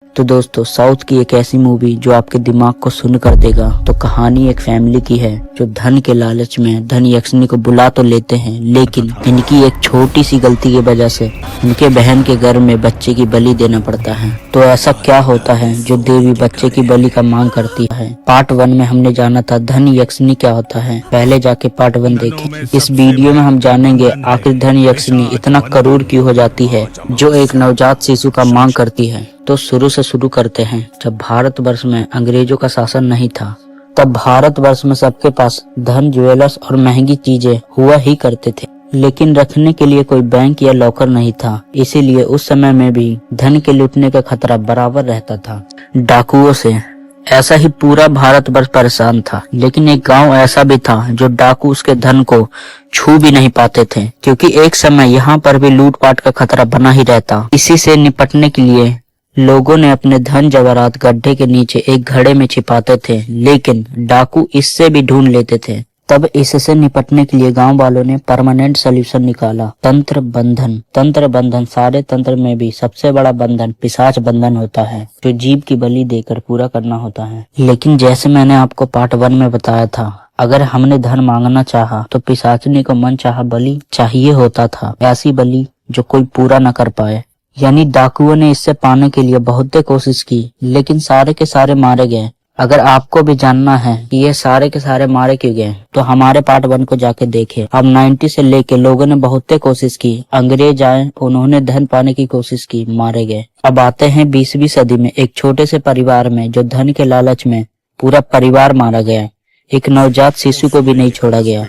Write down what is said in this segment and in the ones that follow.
तो दोस्तों, साउथ की एक ऐसी मूवी जो आपके दिमाग को सुन कर देगा। तो कहानी एक फैमिली की है जो धन के लालच में धन यक्षिणी को बुला तो लेते हैं, लेकिन इनकी एक छोटी सी गलती की वजह से इनके बहन के घर में बच्चे की बलि देना पड़ता है। तो ऐसा क्या होता है जो देवी बच्चे की बलि का मांग करती है? पार्ट 1 में हमने जाना था धन यक्षिणी क्या होता है, पहले जाके पार्ट 1 देखें। इस वीडियो में हम जानेंगे आखिर धन यक्षिणी इतना क्रूर क्यों हो जाती है जो एक नवजात शिशु का मांग करती है। तो शुरू करते हैं। जब भारतवर्ष में अंग्रेजों का शासन नहीं था, तब भारतवर्ष में सबके पास धन, ज्वेलर्स और महंगी चीजें हुआ ही करते थे, लेकिन रखने के लिए कोई बैंक या लॉकर नहीं था। इसीलिए उस समय में भी धन के लूटने का खतरा बराबर रहता था डाकुओं से। ऐसा ही पूरा भारतवर्ष परेशान था, लेकिन एक गांव ऐसा भी था जो डाकू उसके धन को छू भी नहीं पाते थे, क्योंकि एक समय यहाँ पर भी लूटपाट का खतरा बना ही रहता। इसी से निपटने के लिए लोगों ने अपने धन जवाहरात गड्ढे के नीचे एक घड़े में छिपाते थे, लेकिन डाकू इससे भी ढूंढ लेते थे। तब इससे निपटने के लिए गांव वालों ने परमानेंट सॉल्यूशन निकाला, तंत्र बंधन। तंत्र बंधन सारे तंत्र में भी सबसे बड़ा बंधन पिशाच बंधन होता है, जो जीव की बलि देकर पूरा करना होता है। लेकिन जैसे मैंने आपको पार्ट 1 में बताया था, अगर हमने धन मांगना चाहा तो पिशाचनी को मन चाहा बलि चाहिए होता था, ऐसी बलि जो कोई पूरा न कर पाए। यानी डाकुओं ने इससे पाने के लिए बहुत कोशिश की, लेकिन सारे के सारे मारे गए। अगर आपको भी जानना है कि ये सारे के सारे मारे क्यों गए, तो हमारे पार्ट 1 को जाके देखें। अब 90 से लेके लोगों ने बहुत कोशिश की, अंग्रेज आए, उन्होंने धन पाने की कोशिश की, मारे गए। अब आते हैं 20वीं सदी में एक छोटे से परिवार में जो धन के लालच में पूरा परिवार मारा गया, एक नवजात शिशु को भी नहीं छोड़ा गया।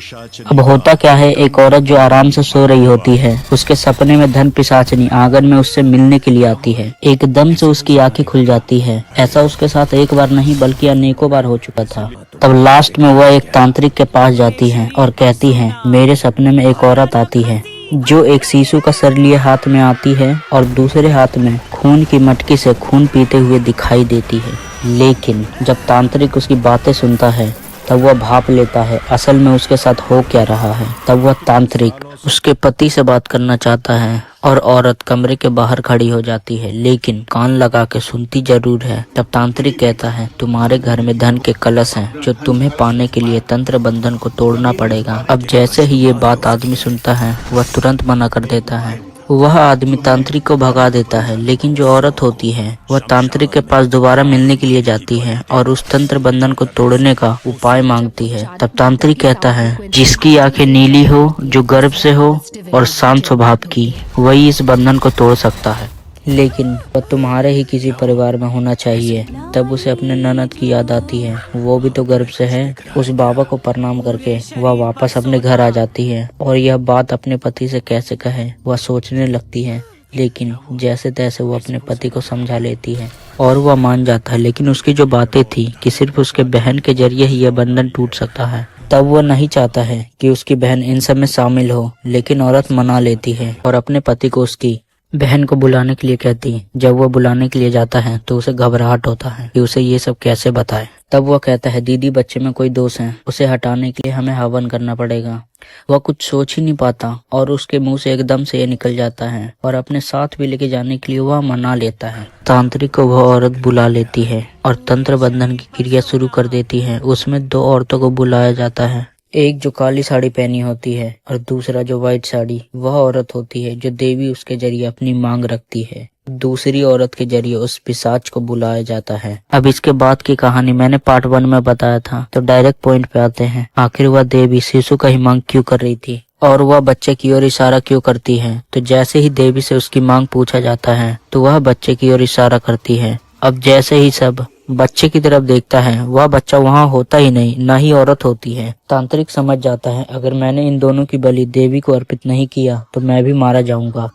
अब होता क्या है, एक औरत जो आराम से सो रही होती है, उसके सपने में धन पिशाचनी आंगन में उससे मिलने के लिए आती है। एकदम से उसकी आंखें खुल जाती है। ऐसा उसके साथ एक बार नहीं बल्कि अनेकों बार हो चुका था। तब लास्ट में वह एक तांत्रिक के पास जाती है और कहती है, मेरे सपने में एक औरत आती है जो एक शिशु का सर लिए हाथ में आती है और दूसरे हाथ में खून की मटकी से खून पीते हुए दिखाई देती है। लेकिन जब तांत्रिक उसकी बातें सुनता है तब वह भाप लेता है असल में उसके साथ हो क्या रहा है। तब वह तांत्रिक उसके पति से बात करना चाहता है और औरत कमरे के बाहर खड़ी हो जाती है, लेकिन कान लगा के सुनती जरूर है। तब तांत्रिक कहता है, तुम्हारे घर में धन के कलश हैं जो तुम्हें पाने के लिए तंत्र बंधन को तोड़ना पड़ेगा। अब जैसे ही ये बात आदमी सुनता है, वह तुरंत मना कर देता है। वह आदमी तांत्रिक को भगा देता है, लेकिन जो औरत होती है वह तांत्रिक के पास दोबारा मिलने के लिए जाती है और उस तंत्र बंधन को तोड़ने का उपाय मांगती है। तब तांत्रिक कहता है, जिसकी आंखें नीली हो, जो गर्भ से हो और शांत स्वभाव की, वही इस बंधन को तोड़ सकता है, लेकिन वह तुम्हारे ही किसी परिवार में होना चाहिए। तब उसे अपने ननद की याद आती है, वो भी तो गर्भ से है। उस बाबा को प्रणाम करके वह वापस अपने घर आ जाती है और यह बात अपने पति से कैसे कहे वह सोचने लगती है, लेकिन जैसे तैसे वो अपने पति को समझा लेती है और वह मान जाता है। लेकिन उसकी जो बातें थी कि सिर्फ उसके बहन के जरिए ही यह बंधन टूट सकता है, तब वो नहीं चाहता है कि उसकी बहन इन सब में शामिल हो, लेकिन औरत मना लेती है और अपने पति को उसकी बहन को बुलाने के लिए कहती है। जब वो बुलाने के लिए जाता है तो उसे घबराहट होता है कि उसे ये सब कैसे बताए। तब वो कहता है, दीदी बच्चे में कोई दोष है, उसे हटाने के लिए हमें हवन करना पड़ेगा। वह कुछ सोच ही नहीं पाता और उसके मुंह से एकदम से ये निकल जाता है और अपने साथ भी लेके जाने के लिए वह मना लेता है। तांत्रिक को वह औरत बुला लेती है और तंत्र बंधन की क्रिया शुरू कर देती है। उसमें 2 औरतों को बुलाया जाता है, एक जो काली साड़ी पहनी होती है और दूसरा जो व्हाइट साड़ी। वह औरत होती है जो देवी उसके जरिए अपनी मांग रखती है। दूसरी औरत के जरिए उस पिशाच को बुलाया जाता है। अब इसके बाद की कहानी मैंने पार्ट 1 में बताया था, तो डायरेक्ट पॉइंट पे आते हैं। आखिर वह देवी शिशु का ही मांग क्यों कर रही थी और वह बच्चे की ओर इशारा क्यों करती है? तो जैसे ही देवी से उसकी मांग पूछा जाता है तो वह बच्चे की ओर इशारा करती है। अब जैसे ही सब बच्चे की तरफ देखता है, वह बच्चा वहाँ होता ही नहीं, न ही औरत होती है। तांत्रिक समझ जाता है, अगर मैंने इन दोनों की बलि देवी को अर्पित नहीं किया तो मैं भी मारा जाऊंगा।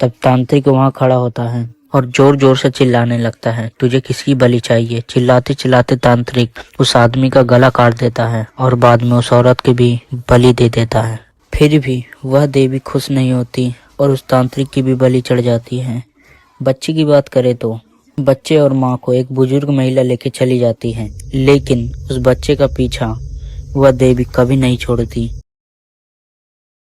तब तांत्रिक वहाँ खड़ा होता है और जोर जोर से चिल्लाने लगता है, तुझे किसकी बलि चाहिए? चिल्लाते चिल्लाते तांत्रिक उस आदमी का गला काट देता है और बाद में उस औरत की भी बलि दे देता है। फिर भी वह देवी खुश नहीं होती और उस तांत्रिक की भी बलि चढ़ जाती है। बच्चे की बात करें तो बच्चे और माँ को एक बुजुर्ग महिला लेके चली जाती है, लेकिन उस बच्चे का पीछा वह देवी कभी नहीं छोड़ती।